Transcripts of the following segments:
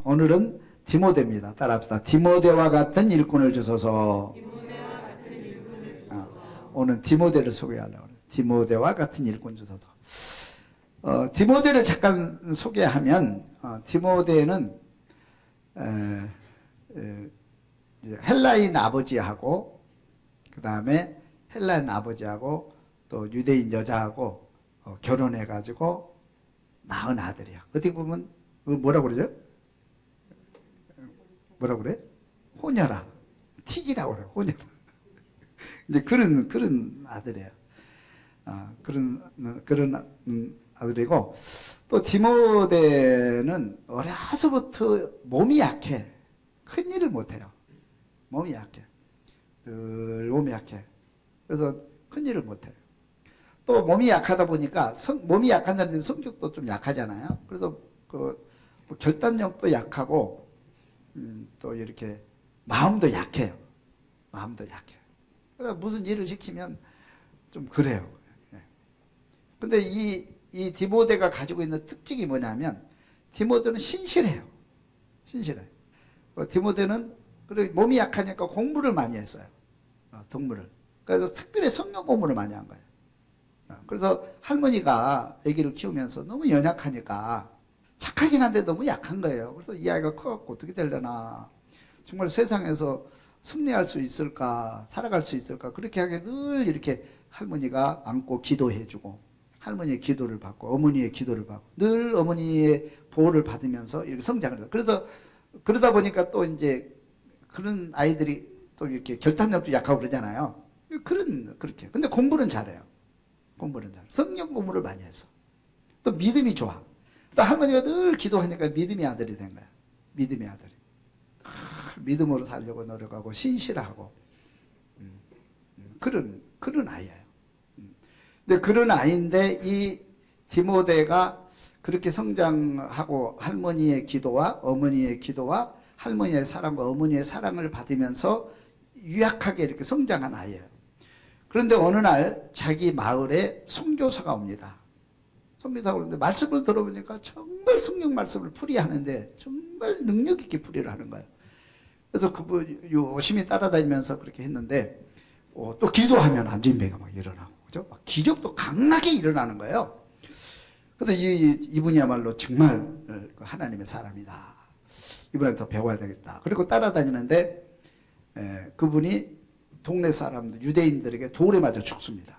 오늘은 디모데입니다. 따라합시다. 디모데와 같은 일꾼을 주소서. 오늘 디모데를 소개하려고 해요. 디모데와 같은 일꾼 주소서. 디모데를 잠깐 소개하면 디모데는 헬라인 아버지하고 그 다음에 헬라인 아버지하고 또 유대인 여자하고 결혼해가지고 낳은 아들이야. 어떻게 보면 뭐라고 그러죠? 뭐라고 그래? 호녀라. 틱이라고 그래. 호녀라. 이제 그런 아들이에요. 그런 아들이고, 또 디모데는 어려서부터 몸이 약해. 큰 일을 못해요. 몸이 약해. 늘 몸이 약해. 그래서 큰 일을 못해요. 또 몸이 약하다 보니까 몸이 약한 사람들은 성격도 좀 약하잖아요. 그래서 결단력도 약하고 또 이렇게 마음도 약해요. 마음도 약해요. 그래서 무슨 일을 시키면 좀 그래요. 근데 이 디모데가 가지고 있는 특징이 뭐냐면 디모데는 신실해요. 신실해. 디모데는 그리고 몸이 약하니까 공부를 많이 했어요. 동물을. 그래서 특별히 성경 공부를 많이 한 거예요. 그래서 할머니가 아기를 키우면서 너무 연약하니까 착하긴 한데 너무 약한 거예요. 그래서 이 아이가 커갖고 어떻게 되려나, 정말 세상에서 승리할 수 있을까, 살아갈 수 있을까, 그렇게 하게 늘 이렇게 할머니가 안고 기도해주고, 할머니의 기도를 받고, 어머니의 기도를 받고, 늘 어머니의 보호를 받으면서 이렇게 성장을 해요. 그래서 그러다 보니까 또 이제 그런 아이들이 또 이렇게 결단력도 약하고 그러잖아요. 그렇게. 근데 공부는 잘해요. 공부는 잘해요. 성경 공부를 많이 해서. 또 믿음이 좋아. 또 할머니가 늘 기도하니까 믿음의 아들이 된 거야. 믿음의 아들이. 믿음으로 살려고 노력하고 신실하고 그런 아이예요. 근데 그런 아이인데 이 디모데가 그렇게 성장하고 할머니의 기도와 어머니의 기도와 할머니의 사랑과 어머니의 사랑을 받으면서 유약하게 이렇게 성장한 아이예요. 그런데 어느 날 자기 마을에 선교사가 옵니다. 선교사가 오는데 말씀을 들어보니까 정말 성경 말씀을 풀이하는데 정말 능력 있게 풀이를 하는 거예요. 그래서 그분 열심히 따라다니면서 그렇게 했는데 또 기도하면 안진뱅이가 막 일어나고, 그죠? 막 기적도 강하게 일어나는 거예요. 그래서 이분이야말로 정말 하나님의 사람이다. 이분한테 더 배워야 되겠다. 그리고 따라다니는데 그분이 동네 사람들, 유대인들에게 돌에 맞아 죽습니다.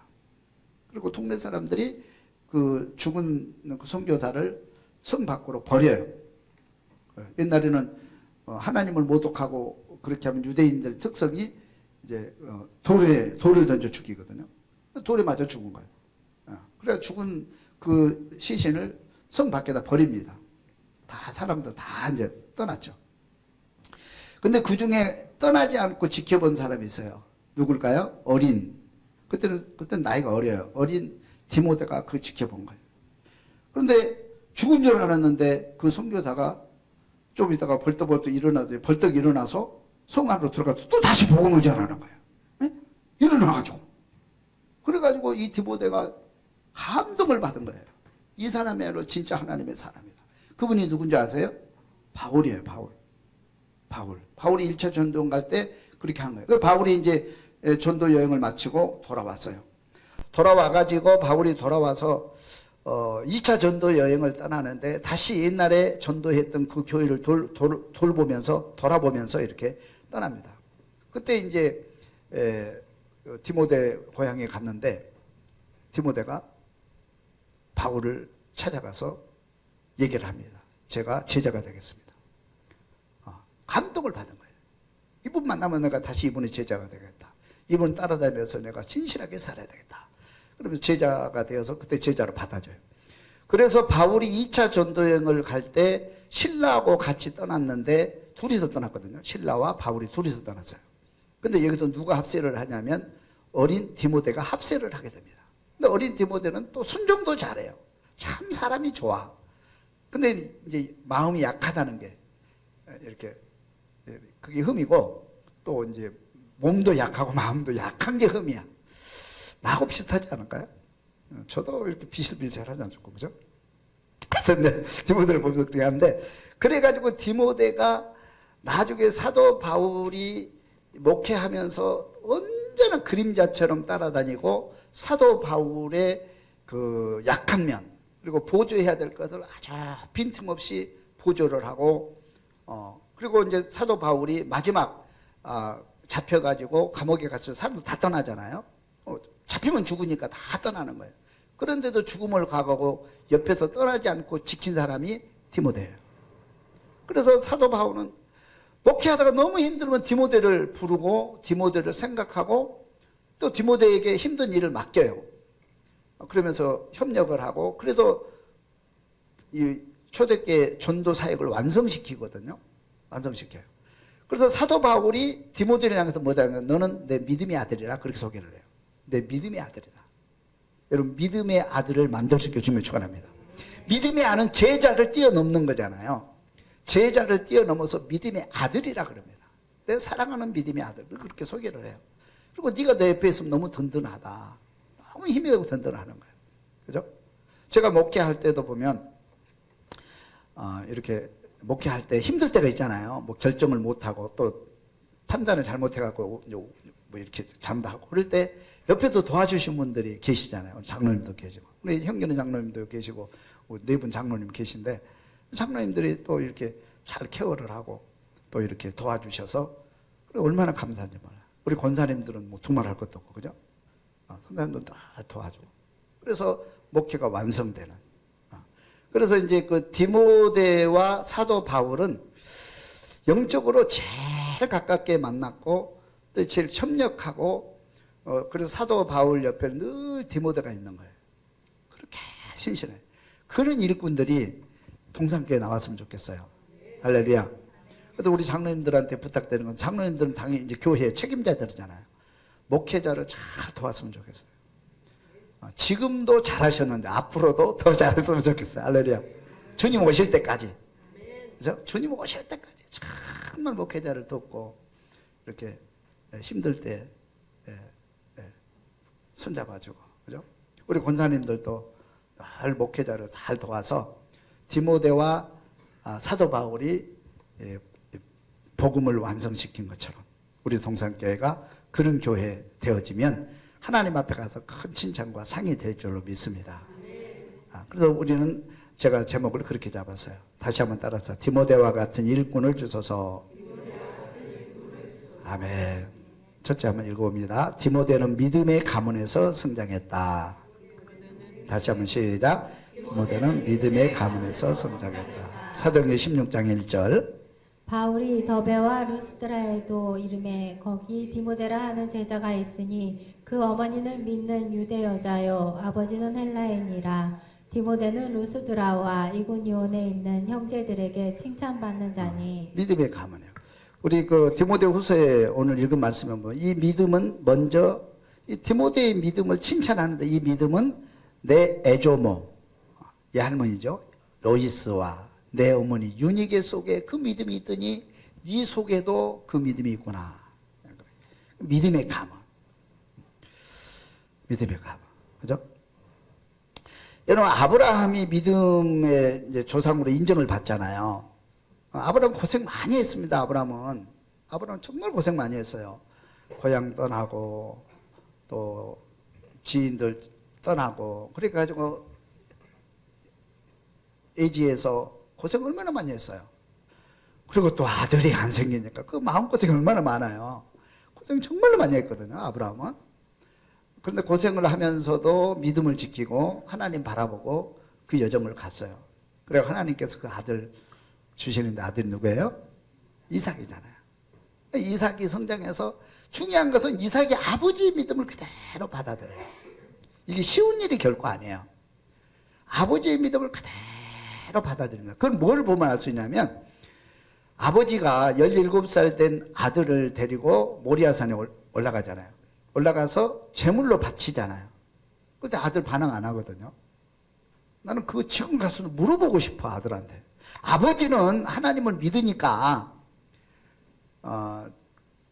그리고 동네 사람들이 그 죽은 그 선교사를 성 밖으로 버려요. 옛날에는 하나님을 모독하고 그렇게 하면 유대인들 특성이 이제 돌을 던져 죽이거든요. 돌에 맞아 죽은 거예요. 그래 죽은 그 시신을 성 밖에다 버립니다. 다 사람들 다 이제 떠났죠. 근데 그 중에 떠나지 않고 지켜본 사람이 있어요. 누굴까요? 그때는 나이가 어려요. 어린 디모데가 그 지켜본 거예요. 그런데 죽은 줄 알았는데 그 선교사가 좀 있다가 벌떡 일어나서 성 안으로 들어가서 또 다시 복음을 전하는 거예요. 네? 일어나가지고. 그래가지고 이 디모데가 감동을 받은 거예요. 이 사람이야말로 진짜 하나님의 사람이다. 그분이 누군지 아세요? 바울이에요. 바울이 1차 전도여행 갈 때 그렇게 한 거예요. 그 바울이 이제 전도 여행을 마치고 돌아왔어요. 바울이 돌아와서 2차 전도 여행을 떠나는데 다시 옛날에 전도했던 그 교회를 돌아보면서 이렇게 떠납니다. 그때 이제 디모데 고향에 갔는데 디모데가 바울을 찾아가서 얘기를 합니다. 제가 제자가 되겠습니다. 감동을 받은 거예요. 이분 만나면 내가 다시 이분의 제자가 되겠다. 이분 따라다니면서 내가 진실하게 살아야 되겠다. 그러면서 제자가 되어서 그때 제자로 받아줘요. 그래서 바울이 2차 전도여행을 갈 때 신라하고 같이 떠났는데 둘이서 떠났거든요. 신라와 바울이 둘이서 떠났어요. 근데 여기도 누가 합세를 하냐면 어린 디모데가 합세를 하게 됩니다. 근데 어린 디모데는 또 순종도 잘해요. 참 사람이 좋아. 근데 이제 마음이 약하다는 게 이렇게 그게 흠이고, 또 이제 몸도 약하고 마음도 약한 게 흠이야. 나하고 비슷하지 않을까요? 저도 이렇게 비실비실하지 않죠, 그죠? 하던데 디모데를 보면서 그렇게 하는데, 그래가지고 디모데가 나중에 사도 바울이 목회하면서 언제나 그림자처럼 따라다니고 사도 바울의 그 약한 면, 그리고 보조해야 될 것을 아주 빈틈없이 보조를 하고, 그리고 이제 사도 바울이 마지막 잡혀가지고 감옥에 가서 사람들 다 떠나잖아요. 잡히면 죽으니까 다 떠나는 거예요. 그런데도 죽음을 각오하고 옆에서 떠나지 않고 지킨 사람이 디모데예요. 그래서 사도 바울은 목회하다가 너무 힘들면 디모데를 부르고 디모데를 생각하고 또 디모데에게 힘든 일을 맡겨요. 그러면서 협력을 하고, 그래도 이 초대교회 전도 사역을 완성시키거든요. 완성시켜요. 그래서 사도 바울이 디모데를 향해서 뭐냐면, 너는 내 믿음의 아들이라 그렇게 소개를 해요. 내 믿음의 아들이다. 여러분, 믿음의 아들을 만들 수 있게 주님을 축원합니다. 믿음의 아는 제자를 뛰어넘는 거잖아요. 제자를 뛰어넘어서 믿음의 아들이라 그럽니다. 내 사랑하는 믿음의 아들, 그렇게 소개를 해요. 그리고 네가 내 옆에 있으면 너무 든든하다. 너무 힘이 되고 든든하는 거예요. 그죠? 제가 목회할 때도 보면 이렇게 목회할 때 힘들 때가 있잖아요. 뭐 결정을 못하고 또 판단을 잘못해갖고 뭐 이렇게 잘못하고 그럴 때 옆에도 도와주신 분들이 계시잖아요. 장로님도 계시고, 우리 형규는 장로님도 계시고, 네 분 장로님 계신데, 장로님들이 또 이렇게 잘 케어를 하고 또 이렇게 도와주셔서 얼마나 감사한지 몰라요. 우리 권사님들은 뭐 두말할 것도 없고, 그죠? 선사님도 다 도와주고. 그래서 목회가 완성되는. 그래서 이제 그 디모데와 사도 바울은 영적으로 제일 가깝게 만났고 또 제일 협력하고, 그래서 사도 바울 옆에 늘 디모데가 있는 거예요. 그렇게 신실해요. 그런 일꾼들이 동산교회에 나왔으면 좋겠어요. 할렐루야. 그래도 우리 장로님들한테 부탁드리는 건, 장로님들은 당연히 이제 교회의 책임자들이잖아요. 목회자를 잘 도왔으면 좋겠어요. 지금도 잘하셨는데 앞으로도 더 잘했으면 좋겠어요. 할렐루야. 주님 오실 때까지. 그죠? 주님 오실 때까지 정말 목회자를 돕고 이렇게 힘들 때 손잡아주고, 그죠? 우리 권사님들도 늘 목회자를 잘 도와서 디모데와 사도 바울이 복음을 완성시킨 것처럼 우리 동산교회가 그런 교회 되어지면 하나님 앞에 가서 큰 칭찬과 상이 될 줄로 믿습니다. 그래서 우리는, 제가 제목을 그렇게 잡았어요. 다시 한번 따라서, 디모데와 같은 일꾼을 주소서. 아멘. 첫째 한번 읽어봅니다. 디모데는 믿음의 가문에서 성장했다. 다시 한번 시작. 디모데는 믿음의 가문에서 성장했다. 사도행전 16장 1절. 바울이 더베와 루스드라에도 이름에 거기 디모데라 하는 제자가 있으니 그 어머니는 믿는 유대 여자요 아버지는 헬라인이라. 디모데는 루스드라와 이고니온에 있는 형제들에게 칭찬받는 자니. 믿음의 가문이에요. 우리 그 디모데후서에 오늘 읽은 말씀에 보면 이 믿음은 먼저 이 디모데의 믿음을 칭찬하는데, 이 믿음은 내 에조모, 이 할머니죠, 로이스와 내 어머니 유니게 속에 그 믿음이 있더니 네 속에도 그 믿음이 있구나. 믿음의 가문. 믿음의 가문. 그죠? 여러분, 아브라함이 믿음의 이제 조상으로 인정을 받잖아요. 아브라함 고생 많이 했습니다. 아브라함은 정말 고생 많이 했어요. 고향 떠나고 또 지인들 떠나고, 그래가지고 애지에서 고생 얼마나 많이 했어요. 그리고 또 아들이 안 생기니까 그 마음고생이 얼마나 많아요. 고생 정말로 많이 했거든요, 아브라함은. 그런데 고생을 하면서도 믿음을 지키고 하나님 바라보고 그 여정을 갔어요. 그래서 하나님께서 그 아들 주시는데, 아들이 누구예요? 이삭이잖아요. 이삭이 성장해서 중요한 것은 이삭이 아버지의 믿음을 그대로 받아들여요. 이게 쉬운 일이 결코 아니에요. 아버지의 믿음을 그대로 받아들이는 거예요. 그건 뭘 보면 알 수 있냐면, 아버지가 17살 된 아들을 데리고 모리아산에 올라가잖아요. 올라가서 제물로 바치잖아요. 근데 아들 반응 안 하거든요. 나는 그거 지금 가서 물어보고 싶어, 아들한테. 아버지는 하나님을 믿으니까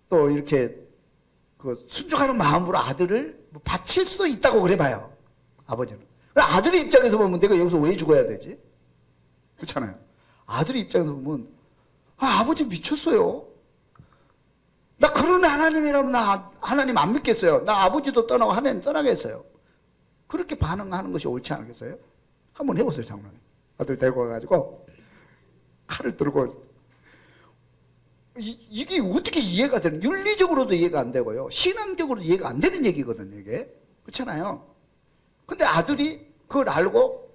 또 이렇게 그 순종하는 마음으로 아들을 바칠 수도 있다고 그래 봐요, 아버지는. 아들의 입장에서 보면 내가 여기서 왜 죽어야 되지? 그렇잖아요. 아들의 입장에서 보면 아버지 미쳤어요. 나 그런 하나님이라면 나 하나님 안 믿겠어요. 나 아버지도 떠나고 하나님 떠나겠어요. 그렇게 반응하는 것이 옳지 않겠어요? 한번 해보세요, 장로님. 아들 데리고 가가지고 칼을 들고 이게 어떻게 이해가 되는, 윤리적으로도 이해가 안 되고요, 신앙적으로도 이해가 안 되는 얘기거든요, 이게. 그렇잖아요. 근데 아들이 그걸 알고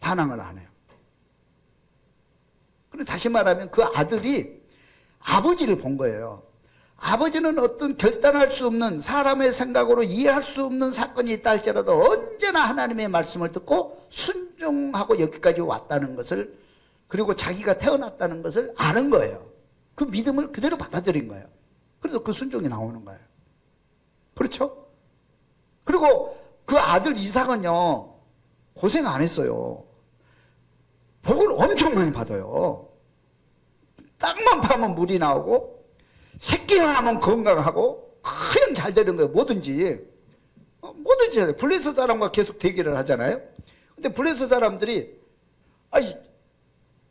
반항을 안 해요. 그럼 다시 말하면 그 아들이 아버지를 본 거예요. 아버지는 어떤 결단할 수 없는, 사람의 생각으로 이해할 수 없는 사건이 있다 할지라도 언제나 하나님의 말씀을 듣고 순종하고 여기까지 왔다는 것을, 그리고 자기가 태어났다는 것을 아는 거예요. 그 믿음을 그대로 받아들인 거예요. 그래서 그 순종이 나오는 거예요. 그렇죠? 그리고 그 아들 이삭은요, 고생 안 했어요. 복을 엄청 많이 받아요. 땅만 파면 물이 나오고, 새끼만 하면 건강하고, 그냥 잘 되는 거예요. 뭐든지. 뭐든지 잘해요. 블레셋 사람과 계속 대기를 하잖아요. 근데 블레셋 사람들이,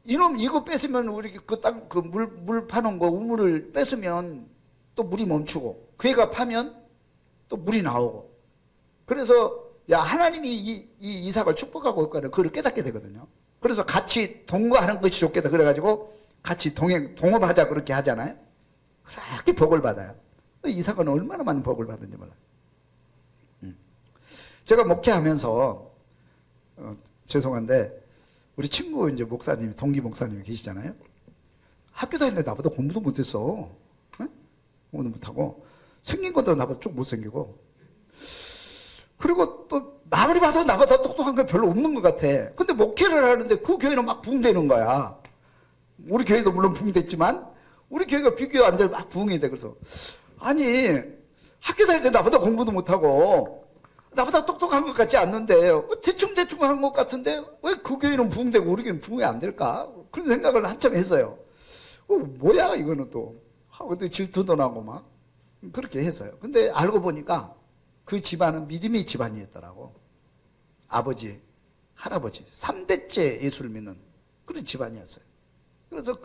이놈 이거 뺏으면 우리 그 땅, 그 물 파는 거, 우물을 뺏으면 또 물이 멈추고, 그 애가 파면 또 물이 나오고. 그래서, 야, 하나님이 이 이삭을 축복하고 있거든. 그걸 깨닫게 되거든요. 그래서 같이 동거하는 것이 좋겠다. 그래가지고 같이 동업하자. 그렇게 하잖아요. 그렇게 복을 받아요. 이삭은 얼마나 많은 복을 받은지 몰라요. 제가 목회하면서, 죄송한데, 우리 친구 이제 목사님이, 동기 목사님이 계시잖아요. 학교 다니는데 나보다 공부도 못했어. 응? 공부도 못하고. 생긴 것도 나보다 좀 못생기고. 그리고 또, 아무리 봐도 나보다 똑똑한 게 별로 없는 것 같아. 근데 목회를 하는데 그 교회는 막 부흥되는 거야. 우리 교회도 물론 부흥됐지만, 우리 교회가 비교 안 되면 막 부흥이 돼. 그래서, 아니, 학교 다닐 때 나보다 공부도 못하고, 나보다 똑똑한 것 같지 않는데, 대충대충 한 것 같은데, 왜 그 교회는 부흥되고 우리 교회는 부흥이 안 될까? 그런 생각을 한참 했어요. 뭐야, 이거는 또. 하고 또 질투도 나고 막. 그렇게 했어요. 근데 알고 보니까 그 집안은 믿음의 집안이었더라고. 아버지, 할아버지, 3대째 예수를 믿는 그런 집안이었어요. 그래서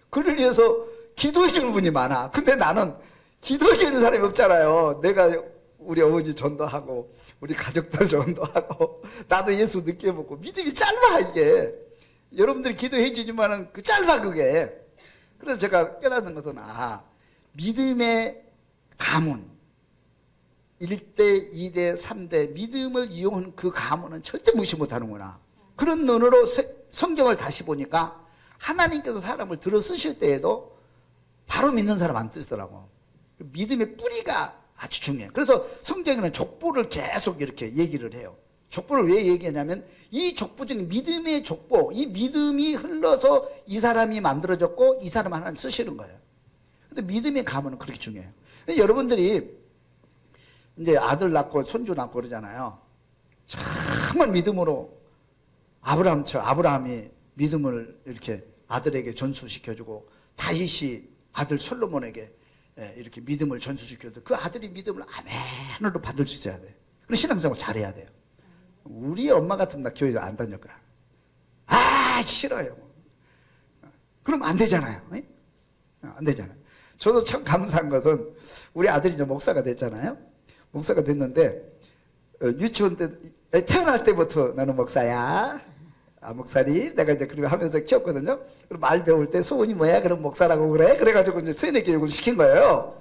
그를 위해서 기도해 주는 분이 많아. 근데 나는 기도해 주는 사람이 없잖아요. 내가 우리 어머니 전도하고 우리 가족들 전도하고 나도 예수 늦게 먹고 믿음이 짧아 이게. 여러분들이 기도해 주지만은 그 짧아 그게. 그래서 제가 깨닫는 것은 믿음의 가문 1대, 2대, 3대 믿음을 이용한 그 가문은 절대 무시 못하는구나. 그런 눈으로 성경을 다시 보니까 하나님께서 사람을 들어 쓰실 때에도 바로 믿는 사람 안 뜨더라고. 믿음의 뿌리가 아주 중요해요. 그래서 성경에는 족보를 계속 이렇게 얘기를 해요. 족보를 왜 얘기하냐면 이 족보적인 믿음의 족보, 이 믿음이 흘러서 이 사람이 만들어졌고 이 사람 하나님 쓰시는 거예요. 근데 믿음의 가문은 그렇게 중요해요. 여러분들이 이제 아들 낳고 손주 낳고 그러잖아요. 정말 믿음으로 아브라함이 믿음을 이렇게 아들에게 전수시켜주고 다윗이 아들 솔로몬에게 이렇게 믿음을 전수시켜도 그 아들이 믿음을 아멘으로 받을 수 있어야 돼요. 그리고 신앙생활 잘해야 돼요. 우리 엄마 같으면 나 교회 안 다닐 거야. 싫어요. 그럼 안 되잖아요. 안 되잖아요. 저도 참 감사한 것은 우리 아들이 이제 목사가 됐잖아요. 목사가 됐는데 유치원 때 태어날 때부터 나는 목사야. 목사님 내가 이제 그렇게 하면서 키웠거든요. 그럼 말 배울 때 소원이 뭐야? 그럼 목사라고 그래? 그래가지고 이제 세뇌 교육을 시킨 거예요.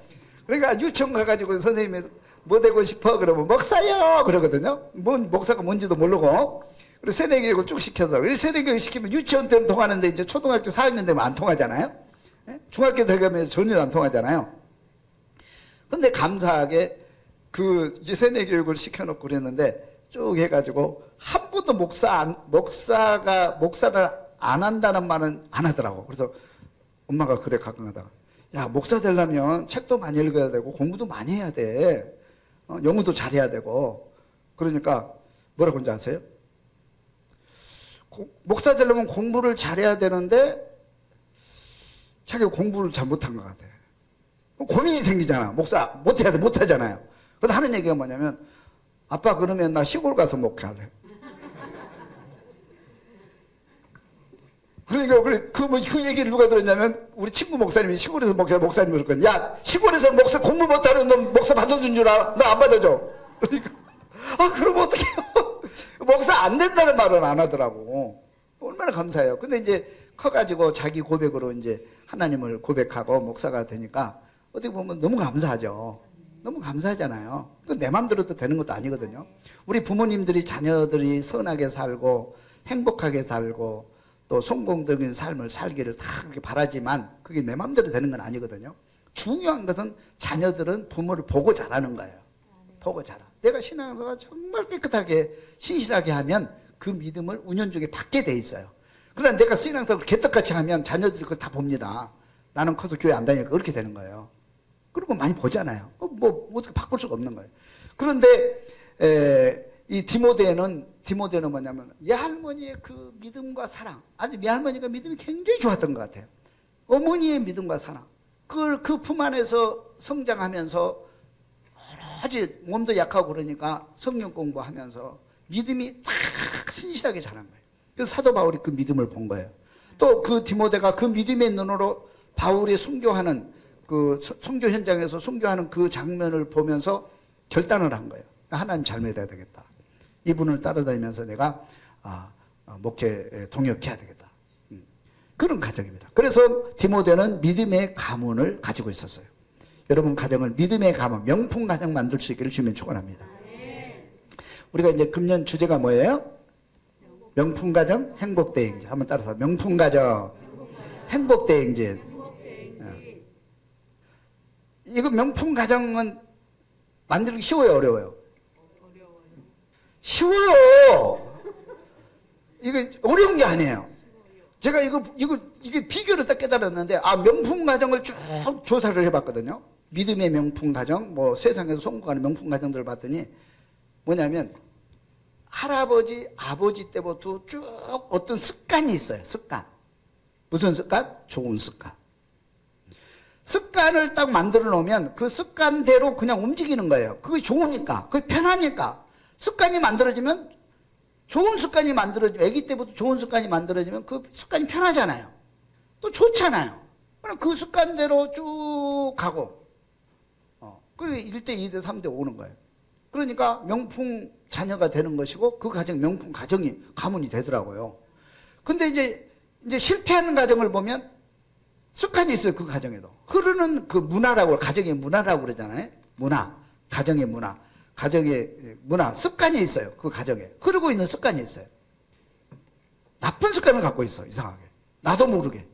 그러니까 유치원 가가지고 선생님이 뭐 되고 싶어? 그러면 목사요! 그러거든요. 목사가 뭔지도 모르고. 그래서 세뇌 교육을 쭉 시켜서. 세뇌 교육 시키면 유치원 때는 통하는데 이제 초등학교 4학년 되면 안 통하잖아요. 중학교 들어가면 전혀 안 통하잖아요. 근데 감사하게 이제 세뇌 교육을 시켜놓고 그랬는데 쭉 해가지고 한 번도 목사를 안 한다는 말은 안 하더라고. 그래서 엄마가 그래 가끔 하다가 야 목사 되려면 책도 많이 읽어야 되고 공부도 많이 해야 돼. 영어도 잘해야 되고. 그러니까 뭐라고 하는지 아세요? 목사 되려면 공부를 잘해야 되는데 자기가 공부를 잘 못한 것 같아. 고민이 생기잖아. 목사 못하잖아요. 그래서 하는 얘기가 뭐냐면 아빠 그러면 나 시골 가서 목회할래. 그러니까 그 얘기를 누가 들었냐면 우리 친구 목사님이 시골에서 목사님이 그랬거든. 야, 시골에서 목사 공부 못하는 놈 목사 받아준 줄 알아? 나 안 받아줘. 그러니까 그러면 어떡해요? 목사 안 된다는 말은 안 하더라고. 얼마나 감사해요. 근데 이제 커가지고 자기 고백으로 이제 하나님을 고백하고 목사가 되니까 어떻게 보면 너무 감사하죠. 너무 감사하잖아요. 내 마음대로도 되는 것도 아니거든요. 우리 부모님들이 자녀들이 선하게 살고 행복하게 살고 또 성공적인 삶을 살기를 다 그렇게 바라지만 그게 내 마음대로 되는 건 아니거든요. 중요한 것은 자녀들은 부모를 보고 자라는 거예요. 보고 자라. 내가 신앙생활 정말 깨끗하게 신실하게 하면 그 믿음을 운연중에 받게 돼 있어요. 그러나 내가 신앙생활을 개떡같이 하면 자녀들이 그걸 다 봅니다. 나는 커서 교회 안 다니니까 그렇게 되는 거예요. 그리고 많이 보잖아요. 뭐 어떻게 바꿀 수가 없는 거예요. 그런데 이 디모데는 뭐냐면 이 할머니의 그 믿음과 사랑, 아주 이 할머니가 믿음이 굉장히 좋았던 것 같아요. 어머니의 믿음과 사랑, 그 품 안에서 성장하면서 아주 몸도 약하고 그러니까 성경 공부하면서 믿음이 탁 신실하게 자란 거예요. 그래서 사도 바울이 그 믿음을 본 거예요. 또 그 디모데가 그 믿음의 눈으로 바울이 순교하는 그 순교 현장에서 순교하는 그 장면을 보면서 결단을 한 거예요. 하나님 잘 믿어야 되겠다. 이분을 따라다니면서 내가 목회 동역해야 되겠다. 그런 가정입니다. 그래서 디모데는 믿음의 가문을 가지고 있었어요. 여러분 가정을 믿음의 가문, 명품 가정 만들 수 있기를 주면 축원합니다. 우리가 이제 금년 주제가 뭐예요? 명품 가정, 행복 대행진. 한번 따라서 명품 가정, 행복 대행진. 이거 명품 가정은 만들기 쉬워요, 어려워요? 쉬워요. 이게 어려운 게 아니에요. 제가 이게 비교를 딱 깨달았는데, 명품 가정을 쭉 조사를 해봤거든요. 믿음의 명품 가정, 뭐 세상에서 성공하는 명품 가정들을 봤더니 뭐냐면 할아버지, 아버지 때부터 쭉 어떤 습관이 있어요. 습관. 무슨 습관? 좋은 습관. 습관을 딱 만들어 놓으면 그 습관대로 그냥 움직이는 거예요. 그게 좋으니까, 그게 편하니까. 습관이 만들어지면, 좋은 습관이 만들어지면, 아기 때부터 좋은 습관이 만들어지면 그 습관이 편하잖아요. 또 좋잖아요. 그럼 그 습관대로 쭉 가고, 그게 1대, 2대, 3대 오는 거예요. 그러니까 명품 자녀가 되는 것이고, 그 가정, 명품 가문이 되더라고요. 근데 이제 실패하는 가정을 보면 습관이 있어요. 그 가정에도. 흐르는 그 문화라고, 가정의 문화라고 그러잖아요. 문화. 가정의 문화. 가정의 문화. 습관이 있어요. 그 가정에. 흐르고 있는 습관이 있어요. 나쁜 습관을 갖고 있어. 이상하게. 나도 모르게.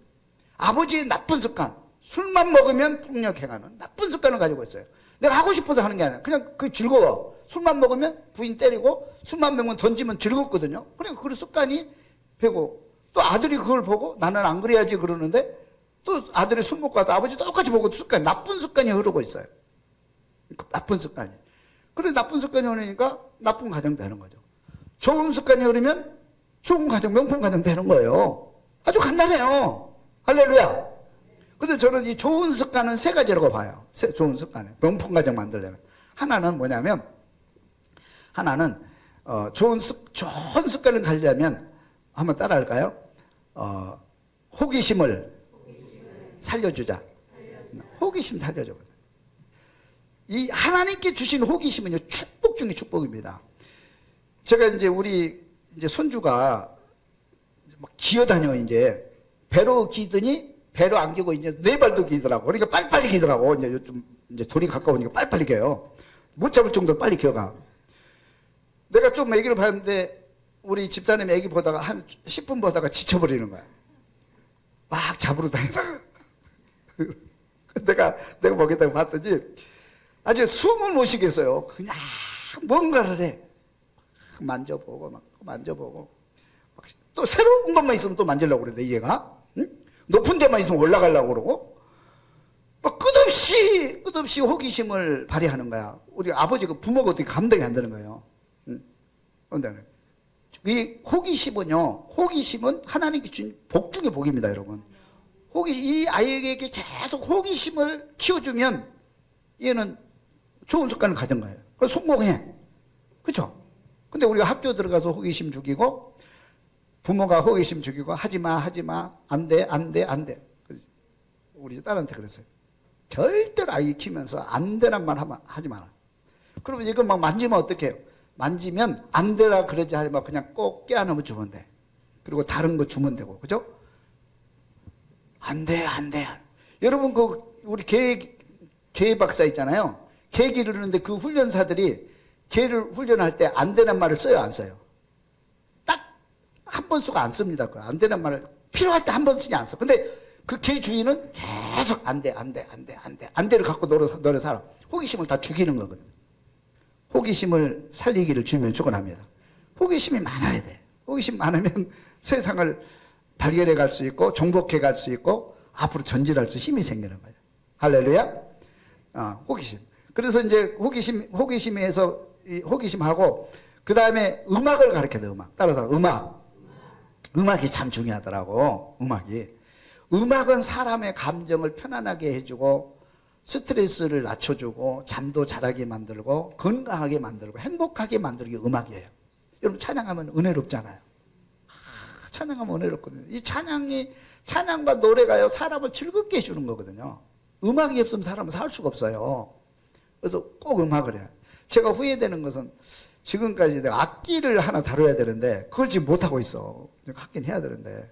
아버지의 나쁜 습관. 술만 먹으면 폭력해가는 나쁜 습관을 가지고 있어요. 내가 하고 싶어서 하는 게 아니라 그냥 그 즐거워. 술만 먹으면 부인 때리고 술만 먹으면 던지면 즐겁거든요. 그러니까 그 습관이 배고 또 아들이 그걸 보고 나는 안 그래야지 그러는데 또 아들이 술 먹고 와서 아버지 똑같이 보고 습관, 나쁜 습관이 흐르고 있어요. 나쁜 습관이. 그래 나쁜 습관이 흐르니까 나쁜 가정 되는 거죠. 좋은 습관이 흐르면 좋은 가정, 명품 가정 되는 거예요. 아주 간단해요. 할렐루야. 근데 저는 이 좋은 습관은 세 가지라고 봐요. 좋은 습관을. 명품 가정 만들려면. 하나는 뭐냐면, 하나는, 좋은 습관을 가지려면, 한번 따라 할까요? 호기심을 살려주자. 호기심 살려줘. 이 하나님께 주신 호기심은요, 축복 중에 축복입니다. 제가 우리 손주가 막 기어다녀, 배로 기더니 배로 안 기고 네 발도 기더라고. 그러니까 빨리빨리 기더라고. 이제 돌이 가까우니까 빨리빨리 기어요. 못 잡을 정도로 빨리 기어가. 내가 좀 애기를 봤는데 우리 집사님이 애기 보다가 한 10분 보다가 지쳐버리는 거야. 막 잡으러 다니다가. 내가 보겠다고 봤더니 아주 숨을 못 쉬겠어요. 그냥 뭔가를 해. 만져보고 또 새로운 것만 있으면 또 만지려고 그러는데 얘가. 응? 높은 데만 있으면 올라가려고 그러고 막 끝없이 호기심을 발휘하는 거야. 우리 아버지가 부모가 어떻게 감당이 안 되는 거예요. 이 호기심은 하나님께 준 복 중에 복입니다, 여러분. 이 아이에게 계속 호기심을 키워주면 얘는 좋은 습관을 가진 거예요. 그래서 성공해. 그렇죠? 근데 우리가 학교 들어가서 호기심 죽이고 부모가 호기심 죽이고 하지마 안돼 우리 딸한테 그랬어요. 절대로 아이 키우면서 안 되란 말 하지 마라. 그러면 이거 막 만지면 어떡해요? 만지면 안 되라 그러지 하지 마. 그냥 꼭 껴안으면 주면 돼. 그리고 다른 거 주면 되고, 그죠? 안 돼. 여러분, 우리 개 박사 있잖아요. 개 기르는데 그 훈련사들이 개를 훈련할 때 안 되는 말을 써요, 안 써요? 딱 한 번 쓰고 안 씁니다. 안 되는 말을 필요할 때 한 번 쓰지 안 써. 근데 그 개 주인은 계속 안 돼를 갖고 노래 살아. 호기심을 다 죽이는 거거든. 호기심을 살리기를 주면 축원합니다. 호기심이 많아야 돼. 호기심 많으면 세상을 발견해 갈 수 있고 정복해 갈 수 있고 앞으로 전진할 수 힘이 생기는 거예요. 할렐루야. 호기심. 그래서 이제 호기심하고 그 다음에 음악을 가르쳐야 돼. 따라서 음악이 참 중요하더라고. 음악은 사람의 감정을 편안하게 해주고 스트레스를 낮춰주고 잠도 잘하게 만들고 건강하게 만들고 행복하게 만들기 음악이에요. 여러분 찬양하면 은혜롭잖아요. 찬양하면 은혜롭거든요. 이 찬양과 노래가요 사람을 즐겁게 해주는 거거든요. 음악이 없으면 사람은 살 수가 없어요. 그래서 꼭 음악을 해요. 제가 후회되는 것은 지금까지 내가 악기를 하나 다뤄야 되는데 그걸 지금 못하고 있어. 하긴 해야 되는데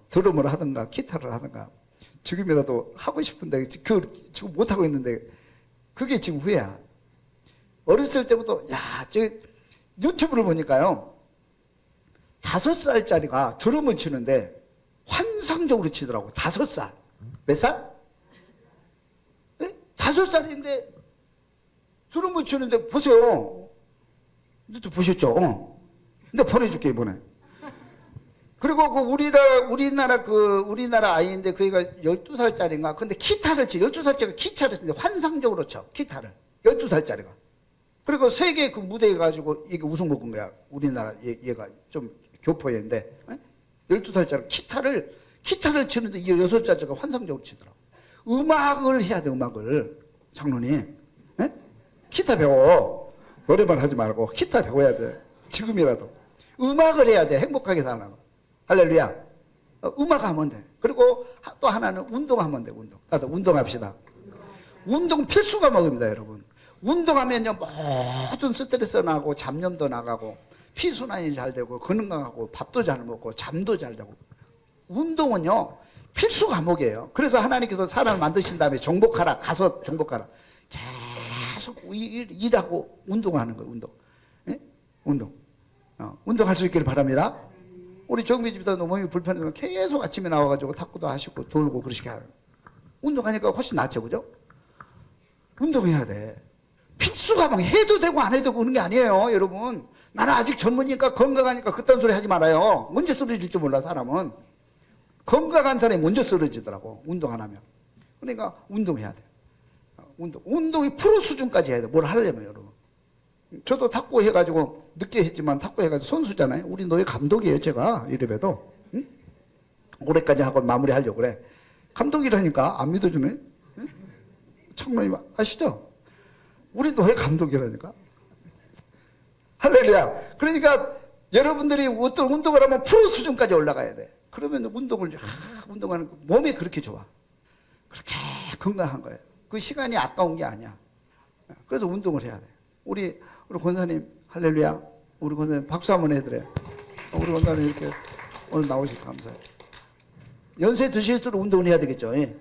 드럼을 하든가 기타를 하든가 지금이라도 하고 싶은데 지금 못하고 있는데 그게 지금 후회야. 어렸을 때부터 저 유튜브를 보니까요 5살짜리가 드럼을 치는데 환상적으로 치더라고. 5살. 몇 살? 5살인데 드럼을 치는데 보세요. 너도 보셨죠? 근데 보내줄게 이번에. 그리고 우리나라 아이인데 그이가 12살짜리인가? 근데 기타를 치. 12살짜리가 기타를 치는데 환상적으로 쳐. 기타를. 12살짜리가. 그리고 세계 그 무대에 가지고 이게 우승 먹은 거야. 우리나라 얘가 좀 교포인데 12살짜리 기타를 치는데 이 6살짜리가 환상적으로 치더라고. 음악을 해야 돼. 음악을. 장로님 기타 배워. 노래만 하지 말고 기타 배워야 돼. 지금이라도 음악을 해야 돼. 행복하게 살려면. 할렐루야. 음악하면 돼. 그리고 또 하나는 운동하면 돼. 나도 운동합시다. 운동 필수 과목입니다. 여러분. 운동하면요 모든 스트레스 나고 잡념도 나가고 피순환이 잘 되고 건강하고 밥도 잘 먹고 잠도 잘 자고. 운동은요 필수 과목이에요. 그래서 하나님께서 사람을 만드신 다음에 정복하라. 가서 정복하라. 계속 일하고 운동하는 거예요. 운동할 수 있기를 바랍니다. 우리 정미 집사도 몸이 불편해서 계속 아침에 나와가지고 탁구도 하시고 돌고 그러시게 하는. 운동하니까 훨씬 낫죠, 그죠? 운동해야 돼. 필수 과목. 해도 되고 안 해도 되고 그런 게 아니에요, 여러분. 나는 아직 젊으니까 건강하니까 그딴 소리 하지 말아요. 언제 쓰러질 줄 몰라, 사람은. 건강한 사람이 먼저 쓰러지더라고, 운동 안 하면. 그러니까 운동해야 돼. 운동이 프로 수준까지 해야 돼. 뭘 하려면, 여러분. 저도 탁구 해가지고 늦게 했지만 탁구 해가지고 선수잖아요. 우리 너희 감독이에요, 제가 이래봬도. 응? 올해까지 하고 마무리하려고 그래. 감독이라니까 안 믿어주네. 응? 장로님 아시죠? 우리 너희 감독이라니까. 할렐루야. 그러니까 여러분들이 어떤 운동을 하면 프로 수준까지 올라가야 돼. 그러면 운동하는 몸이 그렇게 좋아. 그렇게 건강한 거예요. 그 시간이 아까운 게 아니야. 그래서 운동을 해야 돼. 우리 권사님 할렐루야. 우리 권사님 박수 한번 해드려요. 우리 권사님 이렇게 오늘 나오셔서 감사해요. 연세 드실수록 운동을 해야 되겠죠. 예.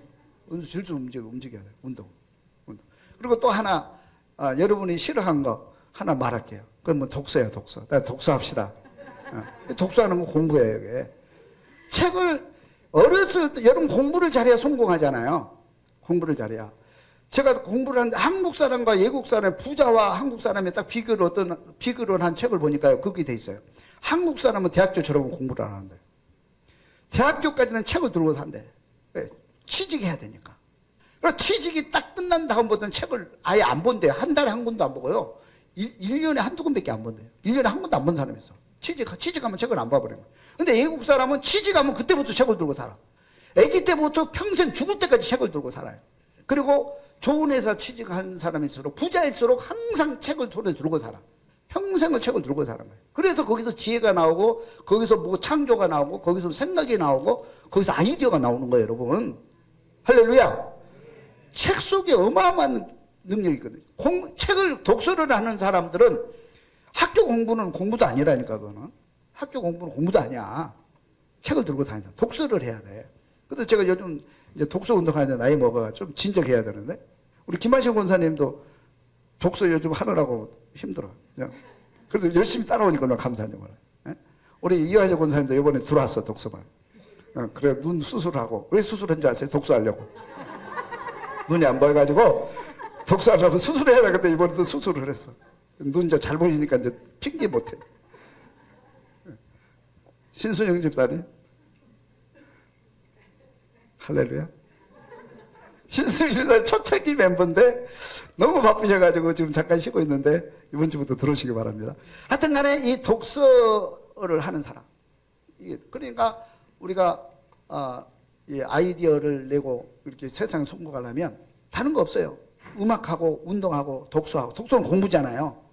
질수 움직여야 돼. 운동. 그리고 또 하나 여러분이 싫어한 거 하나 말할게요. 그건 뭐 독서예요. 독서합시다. 독서하는 건 공부예요. 이게. 책을 어렸을 때 여러분 공부를 잘해야 성공하잖아요. 공부를 잘해야. 제가 공부를 하는데 한국 사람과 외국 사람, 부자와 한국 사람의 딱 비교를 한 책을 보니까요. 그게 돼 있어요. 한국 사람은 대학교 졸업은 공부를 안 하는데 대학교까지는 책을 들고 산대. 왜? 취직해야 되니까. 그러니까 취직이 딱 끝난 다음부터는 책을 아예 안 본대요. 한 달에 한 권도 안 보고요. 1년에 한두 권밖에 안 본대요. 1년에 한 권도 안 본 사람이 있어. 취직하면 책을 안 봐버리는 거예요. 근데 외국 사람은 취직하면 그때부터 책을 들고 살아. 아기 때부터 평생 죽을 때까지 책을 들고 살아요. 그리고 좋은 회사 취직한 사람일수록 부자일수록 항상 책을 손에 들고 살아. 평생을 책을 들고 사는 거예요. 그래서 거기서 지혜가 나오고 거기서 뭐 창조가 나오고 거기서 생각이 나오고 거기서 아이디어가 나오는 거예요, 여러분. 할렐루야. 책 속에 어마어마한 능력이 있거든요. 책을 독서를 하는 사람들은 학교 공부는 공부도 아니라니까, 그거는. 학교 공부는 공부도 아니야. 책을 들고 다니다. 독서를 해야 돼. 그래서 제가 요즘 이제 독서 운동하는 나이 먹어가 좀 진정해야 되는데, 우리 김하신 권사님도 독서 요즘 하느라고 힘들어. 그래도 열심히 따라오니까 너무 감사하죠. 우리 이화재 권사님도 이번에 들어왔어, 독서반. 그래, 눈 수술하고. 왜 수술한 줄 아세요? 독서하려고. 눈이 안 보여가지고 독서하려고 수술해야 되겠다. 이번에도 수술을 했어. 눈 이제 잘 보이니까 이제 핑계 못해. 신순영 집사님. 할렐루야. 신순영 집사님 초창기 멤버인데 너무 바쁘셔가지고 지금 잠깐 쉬고 있는데 이번 주부터 들어오시기 바랍니다. 하여튼 간에 이 독서를 하는 사람. 그러니까 우리가 이 아이디어를 내고 이렇게 세상에 성공하려면 다른 거 없어요. 음악하고 운동하고 독서하고. 독서는 공부잖아요.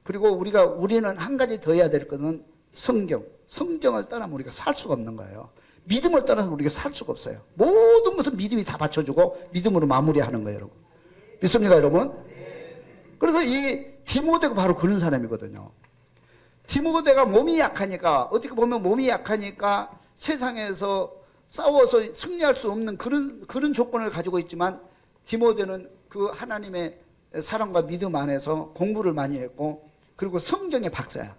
그리고 우리는 한 가지 더 해야 될 것은 성경. 성경을 떠나면 우리가 살 수가 없는 거예요. 믿음을 떠나서 우리가 살 수가 없어요. 모든 것은 믿음이 다 받쳐주고 믿음으로 마무리하는 거예요, 여러분. 믿습니까, 여러분? 그래서 이 디모데가 바로 그런 사람이거든요. 디모데가 몸이 약하니까, 어떻게 보면 몸이 약하니까 세상에서 싸워서 승리할 수 없는 그런 조건을 가지고 있지만, 디모데는 그 하나님의 사랑과 믿음 안에서 공부를 많이 했고, 그리고 성경의 박사야.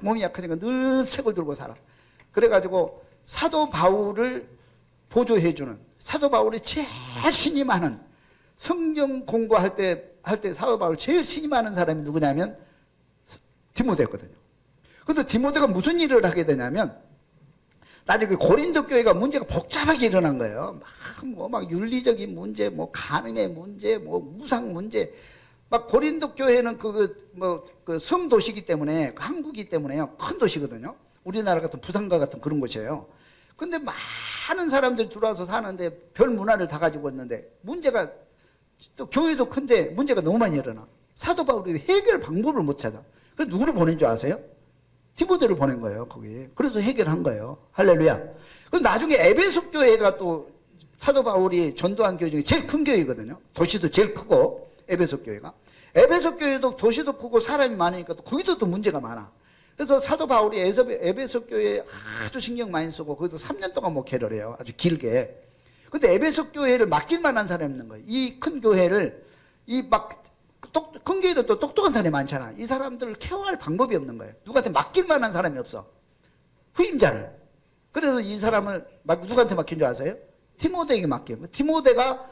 몸이 약하니까 늘 책을 들고 살아. 그래가지고 사도 바울을 보조해주는, 사도 바울이 제일 신이 많은, 성경 공부할 때 사도 바울 제일 신이 많은 사람이 누구냐면 디모데였거든요. 그런데 디모데가 무슨 일을 하게 되냐면, 나중에 고린도 교회가 문제가 복잡하게 일어난 거예요. 막 윤리적인 문제, 뭐 간음의 문제, 뭐 우상 문제. 막 고린도 교회는 그 섬도시기 때문에, 한국이기 때문에요. 큰 도시거든요. 우리나라 같은 부산과 같은 그런 곳이에요. 근데 많은 사람들이 들어와서 사는데 별 문화를 다 가지고 있는데 문제가, 또 교회도 큰데 문제가 너무 많이 일어나. 사도 바울이 해결 방법을 못 찾아. 그래서 누구를 보낸 줄 아세요? 디모데를 보낸 거예요, 거기. 그래서 해결한 거예요. 할렐루야. 그럼 나중에 에베소 교회가 또 사도 바울이 전도한 교회 중에 제일 큰 교회거든요. 도시도 제일 크고, 에베소 교회가. 에베소 교회도 도시도 크고 사람이 많으니까 또 거기도 또 문제가 많아. 그래서 사도 바울이 에베소 교회에 아주 신경 많이 쓰고 거기서 3년 동안 목회를 해요. 아주 길게. 근데 에베소 교회를 맡길 만한 사람이 없는 거예요. 이 큰 교회를, 큰 교회도 또 똑똑한 사람이 많잖아. 이 사람들을 케어할 방법이 없는 거예요. 누구한테 맡길 만한 사람이 없어. 후임자를. 그래서 이 사람을 누구한테 맡긴 줄 아세요? 디모데에게 맡긴 거예요. 디모데가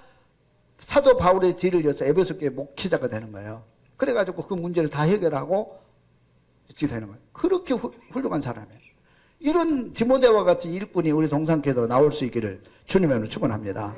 사도 바울의 뒤를 이어서 에베소 교회 목회자가 되는 거예요. 그래가지고 그 문제를 다 해결하고 이렇게 되는 거예요. 그렇게 훌륭한 사람이에요. 이런 디모데와 같은 일꾼이 우리 동산교회도 나올 수 있기를 주님의 축원합니다.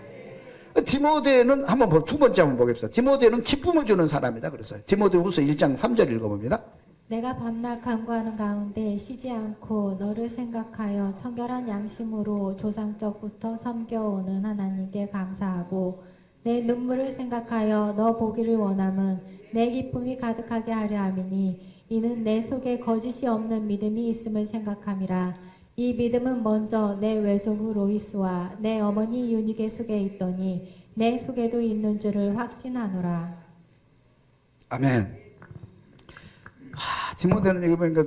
디모데는 두 번째 한번 보겠습니다. 디모데는 기쁨을 주는 사람이다 그랬어요. 디모데후서 1장 3절 읽어봅니다. 내가 밤낮 간구하는 가운데 쉬지 않고 너를 생각하여 청결한 양심으로 조상적부터 섬겨오는 하나님께 감사하고, 내 눈물을 생각하여 너 보기를 원함은 내 기쁨이 가득하게 하려 함이니, 이는 내 속에 거짓이 없는 믿음이 있음을 생각함이라. 이 믿음은 먼저 내 외조부 로이스와 내 어머니 유니게 속에 있더니 내 속에도 있는 줄을 확신하노라. 아멘. 디모데는 여기 보니까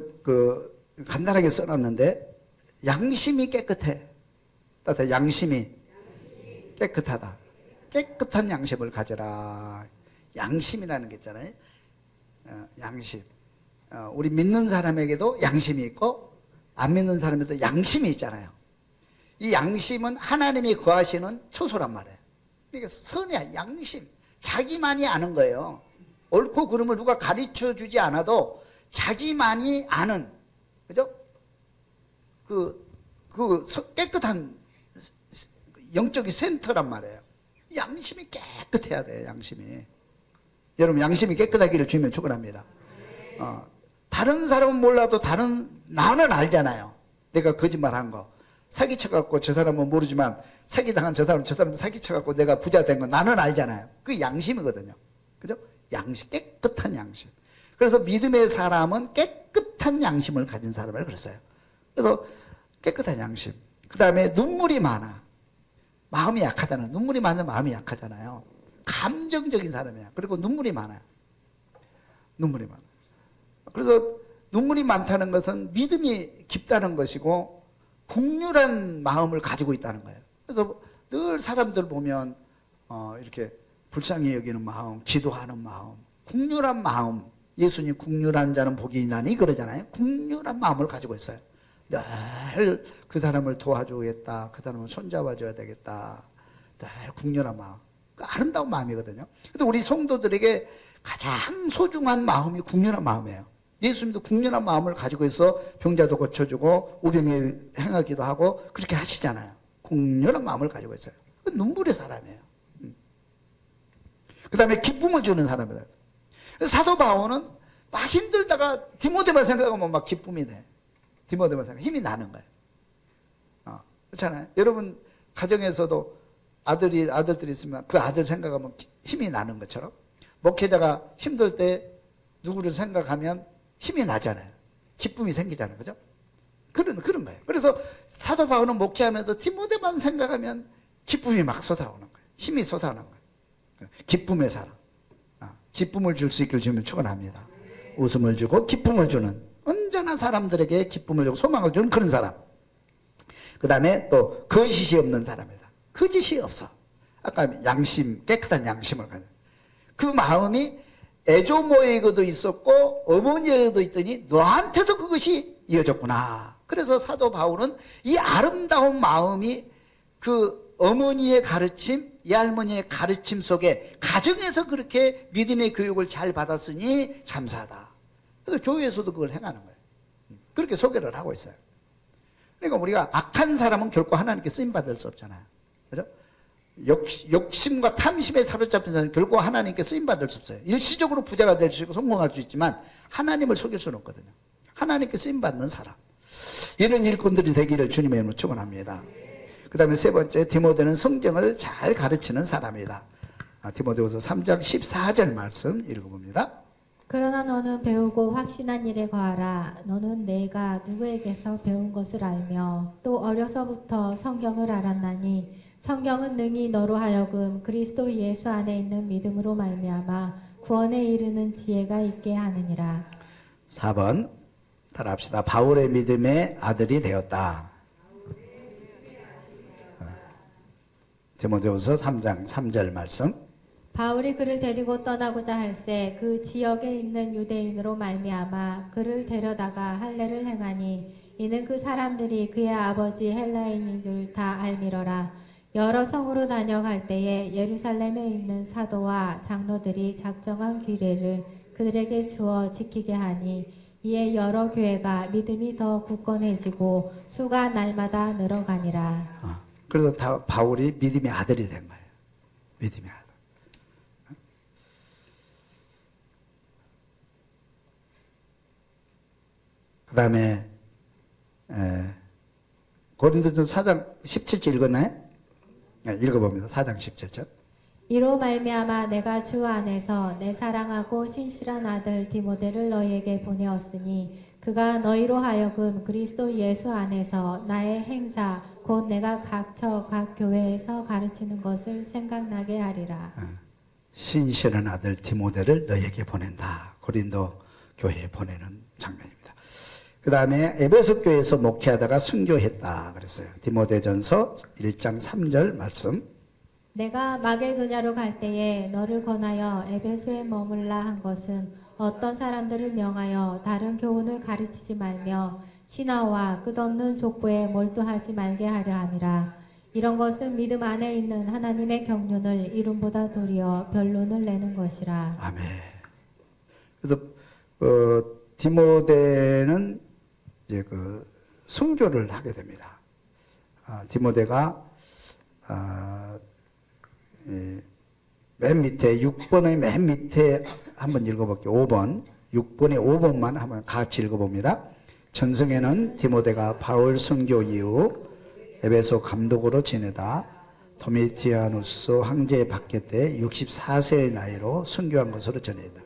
간단하게 써놨는데, 양심이 깨끗해. 따뜻해. 양심이 깨끗하다. 깨끗한 양심을 가져라. 양심이라는 게 있잖아요. 양심. 우리 믿는 사람에게도 양심이 있고 안 믿는 사람에도 양심이 있잖아요. 이 양심은 하나님이 거하시는 처소란 말이에요. 그러니까 선이야, 양심. 자기만이 아는 거예요. 옳고 그름을 누가 가르쳐 주지 않아도 자기만이 아는, 그죠? 깨끗한 영적인 센터란 말이에요. 양심이 깨끗해야 돼, 양심이. 여러분, 양심이 깨끗하기를 주면 축원합니다. 다른 사람은 몰라도 나는 알잖아요. 내가 거짓말한 거. 사기쳐갖고 저 사람은 모르지만 사기당한 저 사람 사기쳐갖고 내가 부자 된 거 나는 알잖아요. 그게 양심이거든요. 그죠? 양심, 깨끗한 양심. 그래서 믿음의 사람은 깨끗한 양심을 가진 사람을 그랬어요. 그래서 깨끗한 양심. 그 다음에 눈물이 많아. 마음이 약하다는, 눈물이 많으면 마음이 약하잖아요. 감정적인 사람이야. 그리고 눈물이 많아요. 눈물이 많아. 그래서 눈물이 많다는 것은 믿음이 깊다는 것이고 국률한 마음을 가지고 있다는 거예요. 그래서 늘 사람들 보면 이렇게 불쌍히 여기는 마음, 기도하는 마음, 국률한 마음, 예수님 국률한 자는 복이 있나니 그러잖아요. 국률한 마음을 가지고 있어요. 늘 그 사람을 도와주겠다, 그 사람을 손잡아줘야 되겠다, 늘 국률한 마음, 그 아름다운 마음이거든요. 근데 우리 성도들에게 가장 소중한 마음이 국률한 마음이에요. 예수님도 국률한 마음을 가지고 있어 병자도 고쳐주고 우병에 행하기도 하고 그렇게 하시잖아요. 국률한 마음을 가지고 있어요. 그 눈물의 사람이에요. 그 다음에 기쁨을 주는 사람이다. 사도 바울은 막 힘들다가 디모데만 생각하면 막 기쁨이 돼. 디모데만 생각, 힘이 나는 거예요. 그렇잖아요. 여러분 가정에서도 아들들이 있으면 그 아들 생각하면 힘이 나는 것처럼 목회자가 힘들 때 누구를 생각하면 힘이 나잖아요. 기쁨이 생기잖아요. 그죠? 그런 거예요. 그래서 사도 바울은 목회하면서 디모데만 생각하면 기쁨이 막 솟아오는 거예요. 힘이 솟아오는 거예요. 기쁨의 사람. 기쁨을 줄 수 있길 주면 축원합니다. 웃음을 주고 기쁨을 주는, 온전한 사람들에게 기쁨을 주고 소망을 주는 그런 사람. 그 다음에 또 거짓이 없는 사람이다. 거짓이 없어. 아까 양심, 깨끗한 양심을 가진. 그 마음이 애조모에게도 있었고 어머니에게도 있더니 너한테도 그것이 이어졌구나. 그래서 사도 바울은 이 아름다운 마음이 그 어머니의 가르침, 이 할머니의 가르침 속에 가정에서 그렇게 믿음의 교육을 잘 받았으니 감사하다. 그래서 교회에서도 그걸 행하는 거예요. 그렇게 소개를 하고 있어요. 그러니까 우리가 악한 사람은 결코 하나님께 쓰임받을 수 없잖아요. 그죠? 욕심과 탐심에 사로잡힌 사람은 결코 하나님께 쓰임받을 수 없어요. 일시적으로 부자가 될 수 있고 성공할 수 있지만 하나님을 속일 수는 없거든요. 하나님께 쓰임받는 사람, 이런 일꾼들이 되기를 주님의 이름으로 축원합니다. 그 다음에 세 번째, 디모데는 성경을 잘 가르치는 사람이다. 디모데후서 3장 14절 말씀 읽어봅니다. 그러나 너는 배우고 확신한 일에 거하라. 너는 내가 누구에게서 배운 것을 알며 또 어려서부터 성경을 알았나니 성경은 능히 너로 하여금 그리스도 예수 안에 있는 믿음으로 말미암아 구원에 이르는 지혜가 있게 하느니라. 4번 따라합시다. 바울의 믿음의 아들이 되었다. 디모데후서 3장 3절 말씀. 바울이 그를 데리고 떠나고자 할새 그 지역에 있는 유대인으로 말미암아 그를 데려다가 할례를 행하니 이는 그 사람들이 그의 아버지 헬라인인 줄 다 알미러라. 여러 성으로 다녀갈 때에 예루살렘에 있는 사도와 장로들이 작정한 규례를 그들에게 주어 지키게 하니 이에 여러 교회가 믿음이 더 굳건해지고 수가 날마다 늘어가니라. 그래서 바울이 믿음의 아들이 된 거예요. 믿음의 아들. 그 다음에 고린도전서 4장 17절 읽었나요? 읽어봅니다. 4장 17절. 이로 말미암아 내가 주 안에서 내 사랑하고 신실한 아들 디모데를 너희에게 보내었으니 그가 너희로 하여금 그리스도 예수 안에서 나의 행사 곧 내가 각처 각 교회에서 가르치는 것을 생각나게 하리라. 신실한 아들 디모데를 너희에게 보낸다. 고린도 교회에 보내는 장면입니다. 그 다음에 에베소 교회에서 목회하다가 순교했다 그랬어요. 디모데전서 1장 3절 말씀. 내가 마게도냐로 갈 때에 너를 권하여 에베소에 머물라 한 것은 어떤 사람들을 명하여 다른 교훈을 가르치지 말며 신화와 끝없는 족보에 몰두하지 말게 하려 함이라. 이런 것은 믿음 안에 있는 하나님의 경륜을 이름보다 도리어 변론을 내는 것이라. 아멘. 그래서 디모데는 이제 그 순교를 하게 됩니다. 디모데가 맨 밑에 6번의 맨 밑에 한번 읽어볼게요. 5번 6번의 5번만 한번 같이 읽어봅니다. 전승에는 디모데가 바울 순교 이후 에베소 감독으로 지내다 도미티아누스 황제의 박해 때 64세의 나이로 순교한 것으로 전해진다.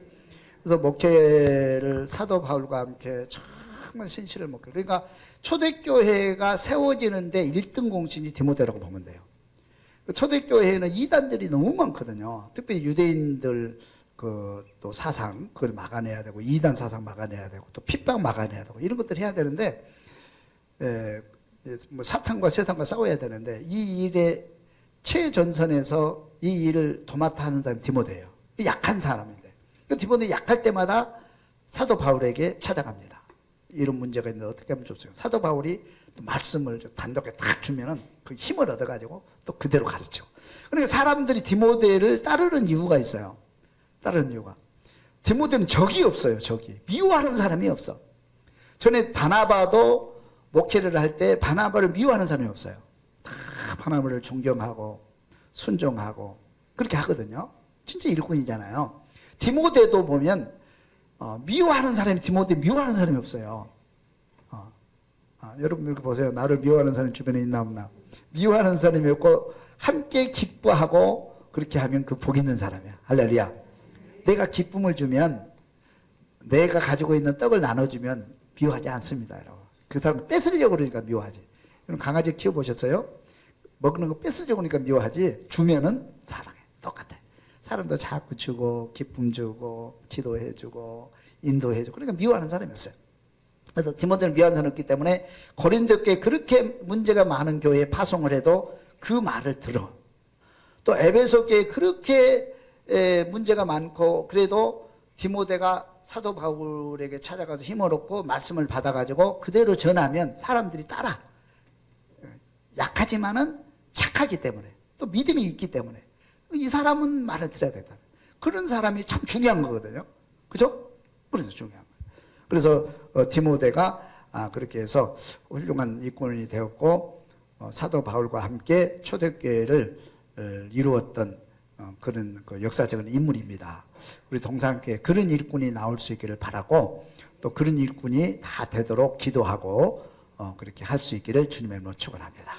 그래서 목회를 사도 바울과 함께 정말 신실을 목회. 그러니까 초대교회가 세워지는데 1등 공신이 디모데라고 보면 돼요. 초대교회에는 이단들이 너무 많거든요. 특별히 유대인들 또 사상 그걸 막아내야 되고, 이단 사상 막아내야 되고, 또 핍박 막아내야 되고, 이런 것들 해야 되는데, 뭐 사탄과 세상과 싸워야 되는데, 이 일의 최전선에서 이 일을 도맡아 하는 사람이 디모데예요. 약한 사람인데, 디모데 약할 때마다 사도 바울에게 찾아갑니다. 이런 문제가 있는데 어떻게 하면 좋습니까? 사도 바울이 말씀을 단독에 딱 주면은 그 힘을 얻어가지고 또 그대로 가르쳐. 그러니까 사람들이 디모데를 따르는 이유가 있어요. 따르는 이유가. 디모데는 적이 없어요, 적이. 미워하는 사람이 없어. 전에 바나바도 목회를 할 때 바나바를 미워하는 사람이 없어요. 다 바나바를 존경하고 순종하고 그렇게 하거든요. 진짜 일꾼이잖아요. 디모데도 보면 미워하는 사람이, 디모데 미워하는 사람이 없어요. 여러분 이렇게 보세요. 나를 미워하는 사람이 주변에 있나 없나. 미워하는 사람이 없고 함께 기뻐하고 그렇게 하면 그 복 있는 사람이야. 할렐루야. 내가 기쁨을 주면, 내가 가지고 있는 떡을 나눠주면 미워하지 않습니다. 여러분. 그 사람 뺏으려고 그러니까 미워하지. 여러분 강아지 키워보셨어요? 먹는 거 뺏으려고 그러니까 미워하지, 주면은 사랑해. 똑같아. 사람도 자꾸 주고 기쁨 주고 기도해주고 인도해주고, 그러니까 미워하는 사람이 없어요. 그래서 디모데를 미워하는 사람이 없기 때문에 고린도 교회에 그렇게 문제가 많은 교회에 파송을 해도 그 말을 들어. 또 에베소 교회에 그렇게 문제가 많고 그래도 디모데가 사도 바울에게 찾아가서 힘을 얻고 말씀을 받아가지고 그대로 전하면 사람들이 따라. 약하지만은 착하기 때문에, 또 믿음이 있기 때문에 이 사람은 말을 들어야 된다. 그런 사람이 참 중요한 거거든요. 그죠? 그래서 중요한 거예요. 그래서 디모데가 그렇게 해서 훌륭한 일꾼이 되었고, 사도 바울과 함께 초대교회를 이루었던 그런 역사적인 인물입니다. 우리 동산교회 그런 일꾼이 나올 수 있기를 바라고, 또 그런 일꾼이 다 되도록 기도하고 그렇게 할 수 있기를 주님의 이름으로 축원합니다.